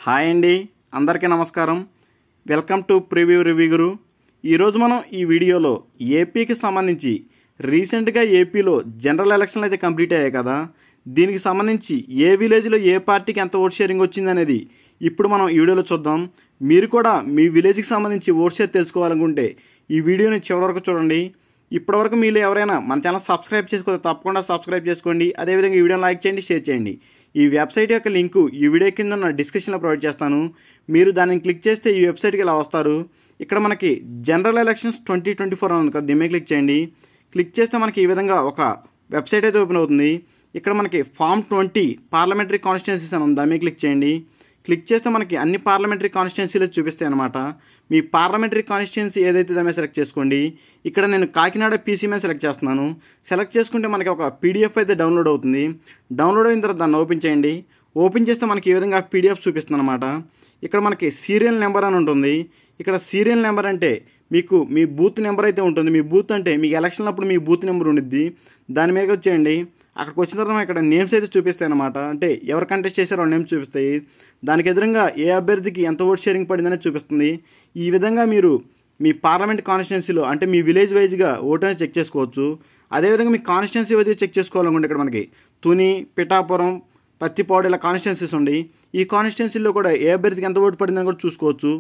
Hi అండి, అందరికీ నమస్కారం. వెల్కమ్ టు ప్రివ్యూ రివ్యూ గురు. ఈరోజు మనం ఈ వీడియోలో ఏపీకి సంబంధించి రీసెంట్గా ఏపీలో జనరల్ ఎలక్షన్లు అయితే కంప్లీట్ అయ్యాయి కదా, దీనికి సంబంధించి ఏ విలేజ్లో ఏ పార్టీకి ఎంత ఓట్ షేరింగ్ వచ్చింది అనేది ఇప్పుడు మనం ఈ వీడియోలో చూద్దాం. మీరు కూడా మీ విలేజ్కి సంబంధించి ఓట్ షేర్ తెలుసుకోవాలనుకుంటే ఈ వీడియోని చివరి వరకు చూడండి. ఇప్పటివరకు మీరు ఎవరైనా మన ఛానల్ సబ్స్క్రైబ్ చేసుకోతే తప్పకుండా సబ్స్క్రైబ్ చేసుకోండి. అదేవిధంగా ఈ వీడియోని లైక్ చేయండి, షేర్ చేయండి. ఈ వెబ్సైట్ యొక్క లింకు ఈ వీడియో కింద ఉన్న డిస్క్రిప్షన్లో ప్రొవైడ్ చేస్తాను. మీరు దానిని క్లిక్ చేస్తే ఈ వెబ్సైట్కి ఇలా వస్తారు. ఇక్కడ మనకి జనరల్ ఎలక్షన్స్ 2024 అని ఉంది కదా, దీని మీద క్లిక్ చేయండి. క్లిక్ చేస్తే మనకి ఈ విధంగా ఒక వెబ్సైట్ అయితే ఓపెన్ అవుతుంది. ఇక్కడ మనకి ఫామ్ 20 పార్లమెంటరీ కాన్స్టిట్యున్సీస్ అని ఉంది, దాని మీద క్లిక్ చేయండి. క్లిక్ చేస్తే మనకి అన్ని పార్లమెంటరీ కాన్స్టిట్యున్సీలు చూపిస్తాయి అనమాట. మీ పార్లమెంటరీ కాన్స్టిట్యున్సీ ఏదైతే దాని మీద సెలెక్ట్ చేసుకోండి. ఇక్కడ నేను కాకినాడ పీసీ మీద సెలెక్ట్ చేస్తున్నాను. సెలెక్ట్ చేసుకుంటే మనకి ఒక పీడిఎఫ్ అయితే డౌన్లోడ్ అవుతుంది. డౌన్లోడ్ అయిన తర్వాత దాన్ని ఓపెన్ చేయండి. ఓపెన్ చేస్తే మనకి ఈ విధంగా పీడిఎఫ్ చూపిస్తుంది అనమాట. ఇక్కడ మనకి సీరియల్ నెంబర్ అని ఉంటుంది. ఇక్కడ సీరియల్ నెంబర్ అంటే మీకు మీ బూత్ నెంబర్ అయితే ఉంటుంది. మీ బూత్ అంటే మీకు ఎలక్షన్ అప్పుడు మీ బూత్ నెంబర్ ఉండిద్ది. దాని మీద వచ్చేయండి. అక్కడికి వచ్చిన తర్వాత ఇక్కడ నేమ్స్ అయితే చూపిస్తాయి అనమాట. అంటే ఎవరు కంటెస్ట్ చేశారో వాళ్ళ నేమ్స్ చూపిస్తాయి. దానికి ఎదురుగా ఏ అభ్యర్థికి ఎంత ఓట్ షేరింగ్ పడిందనే చూపిస్తుంది. ఈ విధంగా మీరు మీ పార్లమెంట్ కాన్స్టిట్యున్సీలో అంటే మీ విలేజ్ వైజ్గా ఓటు అనేది చెక్ చేసుకోవచ్చు. అదేవిధంగా మీ కాన్స్టిట్యున్సీ వైజ్గా చెక్ చేసుకోవాలనుకుంటే ఇక్కడ మనకి తుని, పిఠాపురం, పత్తిపాడు ఇలా కాన్స్టిట్యున్సీస్ ఉండి ఈ కాన్స్టిట్యున్సీలో కూడా ఏ అభ్యర్థికి ఎంత ఓటు పడిందని కూడా చూసుకోవచ్చు.